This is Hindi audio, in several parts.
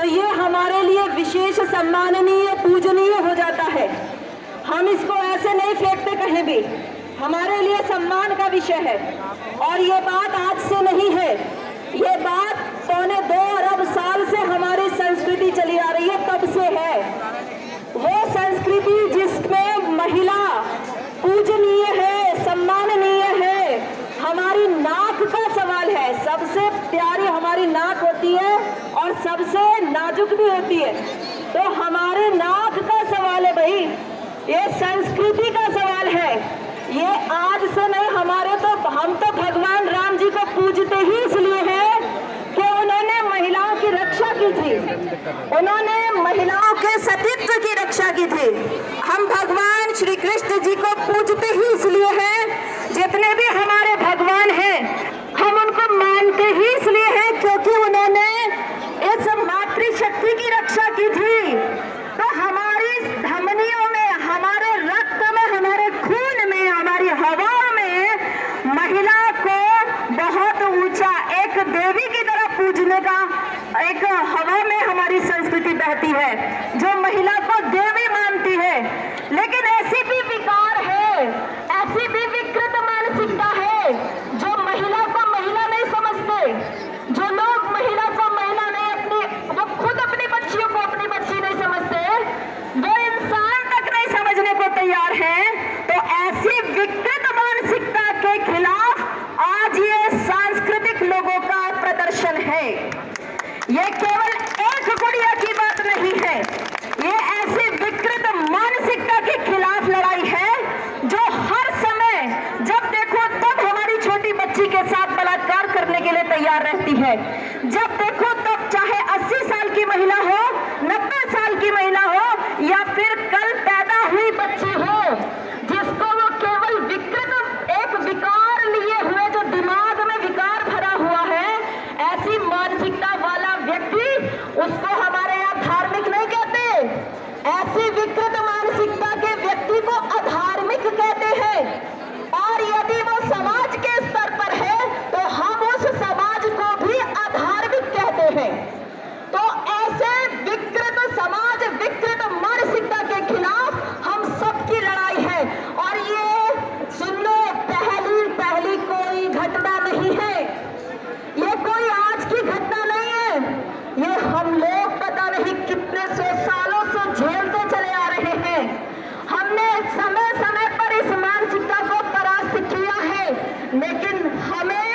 ये हमारे लिए विशेष सम्माननीय पूजनीय हो जाता है। हम इसको ऐसे नहीं फेंकते कहीं भी, हमारे लिए सम्मान का विषय है। और ये बात आज से नहीं है, ये बात 2.25 अरब साल से हमारी संस्कृति चली आ रही है, तब से है। वो संस्कृति जिसमें महिला पूजनीय है, सम्माननीय है। हमारी नाक का सवाल है, सबसे प्यारी हमारी नाक होती है और सबसे नाजुक भी होती है। तो हमारे नाक का सवाल है भाई, ये संस्कृति का सवाल है। ये आज से नहीं, हमारे तो हम तो भगवान राम जी को पूजते ही इसलिए हैं कि उन्होंने महिलाओं की रक्षा की थी, उन्होंने महिलाओं के सतीत्व की रक्षा की थी। हम भगवान श्री कृष्ण जी को पूजते ही इसलिए हैं, जितने भी हमारे भगवान हैं हम उनको मानते ही इसलिए हैं क्योंकि उन्होंने इस मातृशक्ति की रक्षा की थी। तो हमारी धमनियों में, हमारे रक्त में, हमारे खून में, हमारी हवा में महिला को बहुत ऊंचा एक देवी की तरह पूजने का एक हवा में हमारी संस्कृति बहती है, जो महिला को देवी मानती है। लेकिन ऐसी भी विकार है, ऐसी भी विकृत मानसिकता है जो महिला को महिला नहीं समझते। जो लोग महिला को महिला नहीं, अपनी जो खुद अपनी बच्चियों को अपनी बच्ची नहीं समझते, वो इंसान तक नहीं समझने को तैयार हैं। तो ऐसी विकृत मानसिकता के खिलाफ आज ये सांस्कृतिक लोगों का प्रदर्शन है। ये केवल एक गुड़िया की बात नहीं है, ये ऐसी विकृत मानसिकता के खिलाफ लड़ाई है जो हर समय जब देखो तब हमारी छोटी बच्ची के साथ बलात्कार करने के लिए तैयार रहती है। जब देखो तब, चाहे 80 साल की महिला हो, 90 साल की महिला हो, या फिर कल पैदा हुई बच्ची हो, जिसको वो केवल विकृत एक विकार लिए हुए, जो दिमाग में विकार भरा हुआ है, ऐसी मानसिकता वाला व्यक्ति, उसको हमारे यहाँ धार्मिक नहीं कहते। ऐसी विकृत मानसिकता के व्यक्ति को अधार्मिक कहते हैं। और यदि वो समाज के स्तर पर है तो हम उस समाज को भी अधार्मिक कहते हैं। तो ऐसे विकृत समाज, विकृत मानसिकता के खिलाफ हम सबकी लड़ाई है। और ये सुन लो, पहली कोई घटना नहीं है, ये कोई आज की घटना नहीं है। ये हम लोग पता नहीं कितने सौ सालों से झेलते चले आ रहे हैं। हमने समय समय पर इस मानसिकता को परास्त किया है, लेकिन हमें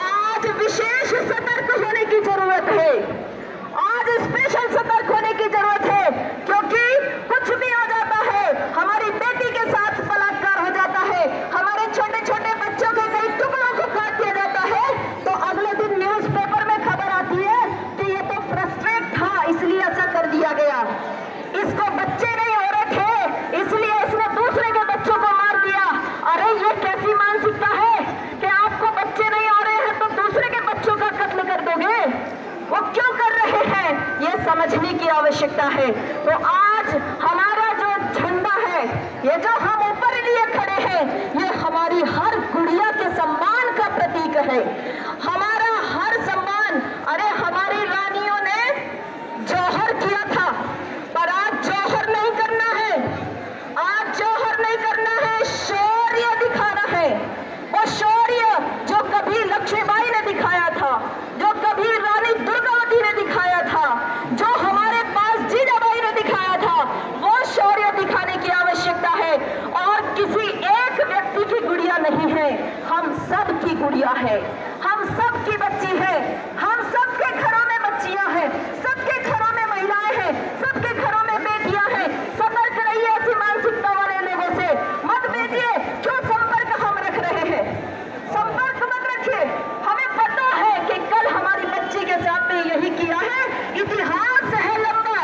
आज विशेष सतर्क होने की जरूरत है। आज स्पेशल सतर्क होने की जरूरत है, क्योंकि कुछ भी हो जाता है, हमारी बेटी के साथ बलात्कार हो जाता है, हमारे छोटे छोटे बच्चों के कई टुकड़ों को काट दिया जाता है, तो अगले दिन न्यूज़पेपर में खबर आती है कि ये तो फ्रस्ट्रेट था इसलिए ऐसा कर दिया गया, इसको बच्चे नहीं हो रहे थे इसलिए इसने दूसरे के बच्चों को मार दिया। अरे ये कैसी मानसिकता है कि आपको बच्चे नहीं हो रहे हैं तो दूसरे के बच्चों का कत्ल कर दोगे? वो क्यों कर रहे हैं, ये समझने की आवश्यकता है। तो आज हमारा जो झंडा है, ये जो हम ऊपर लिए खड़े हैं, ये हमारी हर गुड़िया के सम्मान का प्रतीक है, हमारा हर सम्मान। अरे हमारी रानियों ने जौहर किया था, पर आज जौहर नहीं करना है, आज जौहर नहीं करना है, शौर्य दिखाना है। वो शौर्य जो कभी लक्ष्मीबाई ने दिखाया था, जो कभी रानी दुर्गावती ने दिखाया था, जो हमारे पास जीजाबाई ने दिखाया था, वो शौर्य दिखाने की आवश्यकता है। और किसी एक व्यक्ति की गुड़िया नहीं है, हम सब की गुड़िया है, हम सब की बच्ची है, हम सबके घरों में बच्चियां हैं, सबके घरों में महिलाएं हैं, सबके घरों में बेटियां हैं। सतर्क रहिए ऐसी मानसिकता वाले लोगों से, मत भेजिए। क्यों संपर्क हम रख रहे हैं, संपर्क मत रखिए। हमें पता है कि कल हमारी बच्ची के साथ में यही किया है। इतिहास है लंबा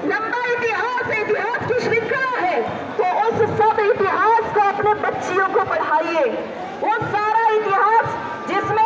लंबा इतिहास है, इतिहास की श्रृंखला है। तो उस सब इतिहास को अपने बच्चियों को पढ़ाइए, वो सारा इतिहास जिसमें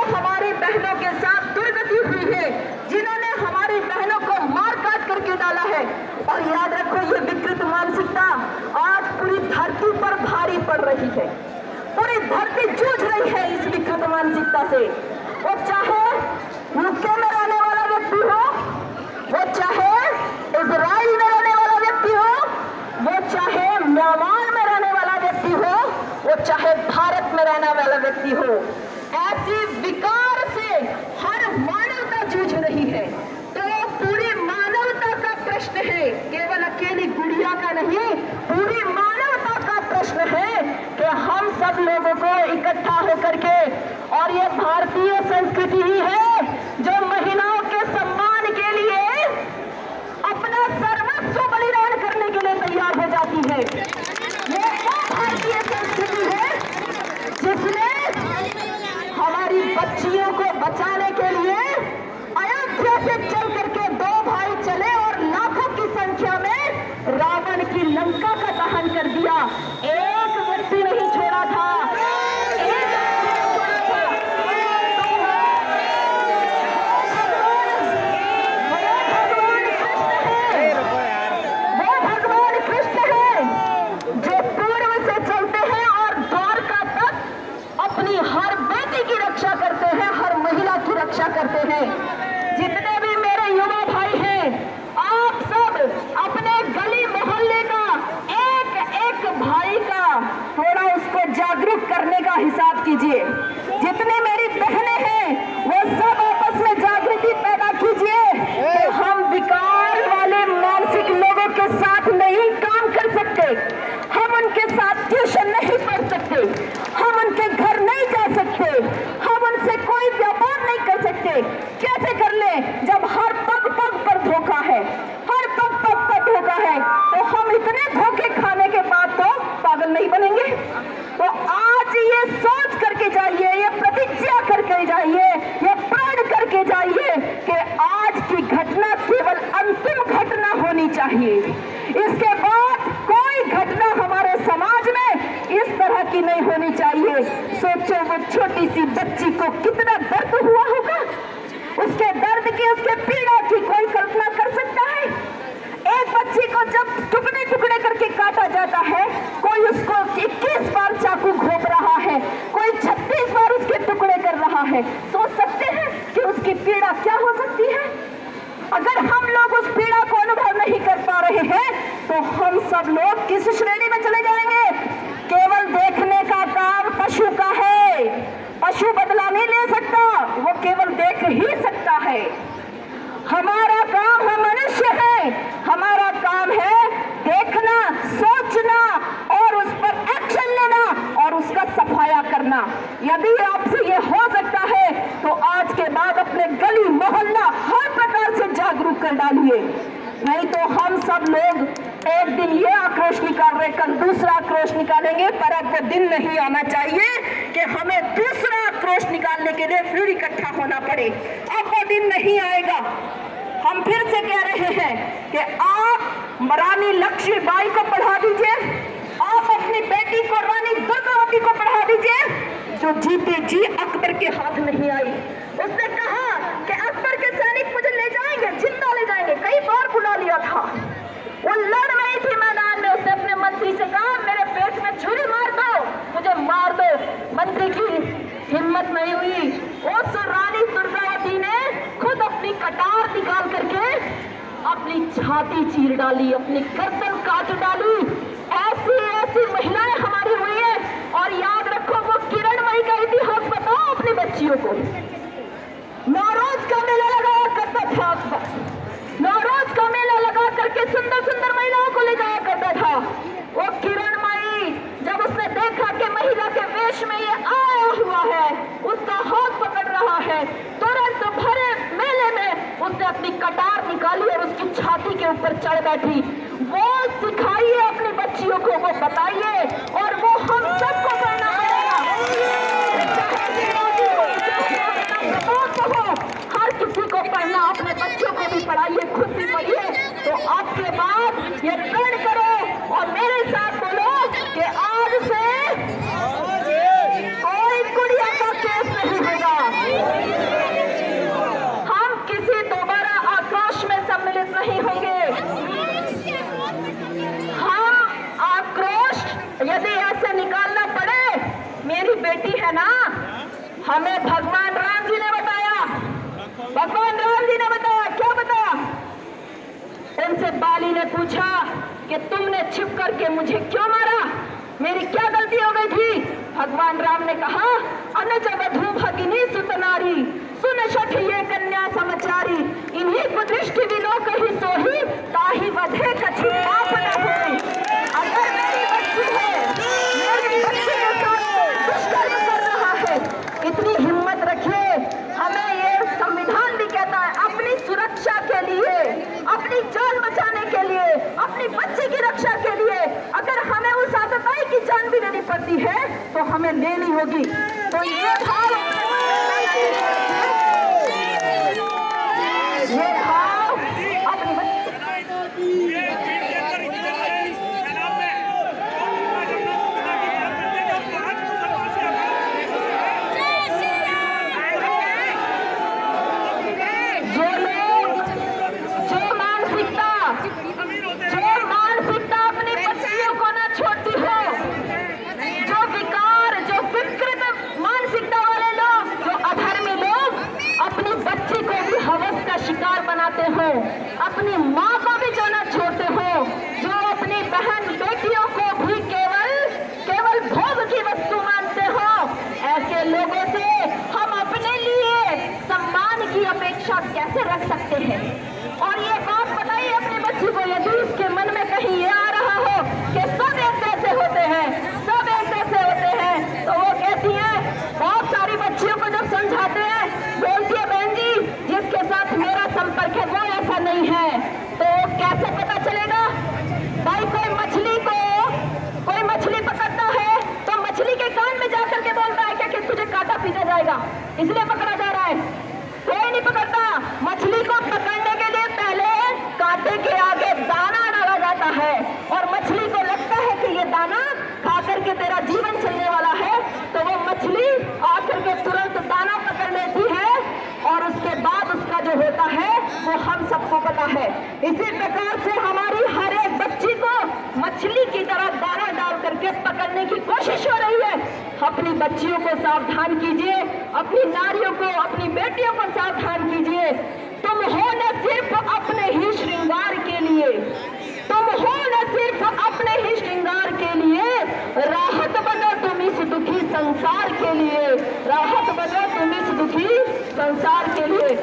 नहीं, पूरी मानवता का प्रश्न है कि हम सब लोगों को इकट्ठा होकर के, और ये भारतीय संस्कृति ही है जो महिलाओं के सम्मान के लिए अपना सर्वस्व बलिदान करने के लिए तैयार हो जाती है। ये वो भारतीय संस्कृति है जिसने हमारी बच्चियों को बचाने के लिए अयोध्या से चल करके 2 भाई चले और लाखों की संख्या में रावण की लंका का दहन कर दिया। एक व्यक्ति नहीं छोड़ा था, एक वो भगवान कृष्ण है जो पूर्व से चलते हैं और द्वारका तक अपनी हर बेटी की रक्षा करते हैं, हर महिला की रक्षा करते हैं। जितने भी मेरे युवा भाई हैं, आप सब अपने गली मोहल्ले का एक भाई का थोड़ा उसको जागरूक करने का हिसाब कीजिए। जितने मेरी बहनें हैं वो सब आपस में जागृति पैदा कीजिए कि हम विकार वाले मानसिक लोगों के साथ नहीं काम कर सकते, हम उनके साथ ट्यूशन नहीं पढ़ सकते, हम उनके घर नहीं जा सकते, हम उनसे कोई व्यापार नहीं कर सकते। कैसे कर ले जब हर पग पग पर धोखा है, हर पग पग पर धोखा है, तो हम इतने धोखे खाने के बाद तो पागल नहीं बनेंगे। तो आज ये सोच करके जाइए, ये प्रतिज्ञा करके जाइए, ये प्रण करके जाइए कि आज की घटना केवल अंतिम घटना होनी चाहिए। इसके बाद कोई घटना हमारे समाज में इस तरह की नहीं होनी चाहिए। सोचो वो छोटी सी बच्ची को कितना दर्द हुआ होगा, उसके दर्द की, उसके पीड़ा की कोई कल्पना कर सकता है? एक बच्ची को जब टुकड़े टुकड़े करके काटा जाता है, कोई उसको 21 बार चाकू घोंप रहा है, कोई 36 बार उसके टुकड़े कर रहा है, सोच सकते हैं कि उसकी पीड़ा क्या हो सकती है? अगर हम लोग उस पीड़ा को अनुभव नहीं कर पा रहे हैं तो हम सब लोग किस श्रेणी में चले जाएंगे? केवल देखने का काम पशु का है। पशु बदला नहीं ले सकता, वो केवल देख ही सकता है। हमारा काम, हम मनुष्य हैं, हमारा काम है देखना, सोचना और उस पर एक्शन लेना और उसका सफाया करना। यदि आपसे ये हो सकता है तो आज के बाद अपने गली मोहल्ला हर प्रकार से जागरूक कर डालिए, नहीं तो हम सब लोग एक दिन ये आक्रोश निकाल रहे, कल दूसरा आक्रोश निकालेंगे, पर अब वो दिन नहीं आना चाहिए कि हमें दूसरा आक्रोश निकालने के लिए फिर इकट्ठा होना पड़े। अब वो दिन नहीं आएगा। हम फिर से कह रहे हैं कि आप रानी लक्ष्मीबाई को पढ़ा दीजिए, आप अपनी बेटी को रानी दुर्गावती को पढ़ा दीजिए, जो जीते जी अकबर के हाथ नहीं आई। उसने कहा कि अकबर के सैनिक मुझे ले जाएंगे, जिंदा ले जाएंगे, कई बार बुला लिया था। वो लड़ रही थी मैदान में, उसने अपने मंत्री से कहा मेरे पेट में छुरी मार दो, मुझे मार दो। मंत्री की हिम्मत नहीं हुई। उस रानी दुर्गावती ने खुद अपनी कटार निकाल करके अपनी छाती चीर डाली, अपनी गर्दन काट डाली। ऐसी ऐसी महिलाएं हमारी हुई है। और याद रखो, वो किरणमयी का इतिहास बताओ अपनी बच्चियों को। नौरोज का मेला लगाया करता था अकबर, नौरोज का मेला लगा करके सुंदर सुंदर महिलाओं को ले जाया करता था। वो किरणमयी जब उसने देखा कि महिला के वेश में ये आया हुआ है, उसका हाथ पकड़ रहा है, तुरंत भरे मेले में उसने अपनी कटार निकाली और उसकी छाती के ऊपर चढ़ बैठी। वो सिखाइए अपनी बच्चियों को, वो बताइए, और वो हम सबको करना पड़ेगा। हर किसी को पढ़ना, अपने बच्चों को भी पढ़ाइए, खुद भी पढ़िए। तो आपके बाद ये प्रण करो और मेरे साथ बोलो कि आज से कोई गुड़िया का केस नहीं होगा। हम किसी दोबारा आक्रोश में सम्मिलित नहीं होंगे। हम आक्रोश यदि ऐसे निकालना पड़े, मेरी बेटी है ना, हमें भगवान राम जी ने बताया, भगवान राम जी ने बताया, क्या बताया? उनसे बाली ने पूछा कि तुमने छिप करके मुझे क्यों मारा, मेरी क्या गलती हो गई थी? भगवान राम ने कहा अनुज वधू भगिनी सुतनारी, सुन शठ ये कन्या समाचारी, इन्हीं को दृष्टि विलोक ही सोही, ताही वधे कछु पाप न होई। अपनी बच्ची की रक्षा के लिए अगर हमें उस आतताई की जान भी लेनी पड़ती है तो हमें लेनी होगी। तो ये भाव अपनी शिकार बनाते हो, अपनी माँ को भी जो न छोड़ते हो, जो अपनी बहन बेटियों को भी केवल भोग की वस्तु मानते हो, ऐसे लोगों से हम अपने लिए सम्मान की अपेक्षा कैसे रख सकते हैं? और ये बात बताइए अपनी बच्ची को, यदि उसके मन में कहीं ये आ रहा हो कि सब एक जैसे होते हैं, सब एक जैसे होते हैं, तो वो कहती है, बहुत सारी बच्चियों को जब समझाते हैं, बोलती है बहन जी जिसके साथ मेरा संपर्क है वो ऐसा नहीं है। तो कैसे पता चलेगा? भाई कोई मछली पकड़ता है तो मछली के कान में जाकर के बोलता है क्या कि तुझे काटा पीटा जाएगा, इसलिए पकड़ा जा रहा है? कोई नहीं पकड़ता। मछली को पकड़ने के लिए पहले कांटे के आगे दाना डाला जाता है और मछली को लगता है कि ये दाना खा करके तेरा जीवन चलने वाला है, तो वो मछली आकर के तुरंत दाना पकड़ लेती है और उसके बाद उसका जो होता है वो हम सबको पता है। इसी प्रकार से हमारी हर एक बच्ची को मछली की तरह दाना डाल करके पकड़ने की कोशिश हो रही है। अपनी बच्चियों को सावधान कीजिए, अपनी नारियों को, अपनी बेटियों को सावधान कीजिए। तुम हो न सिर्फ अपने ही श्रृंगार के लिए, तुम हो न सिर्फ अपने ही श्रृंगार के लिए, राहत बनो तुम इस दुखी संसार के लिए, राहत बनो तुम इस दुखी संसार के लिए।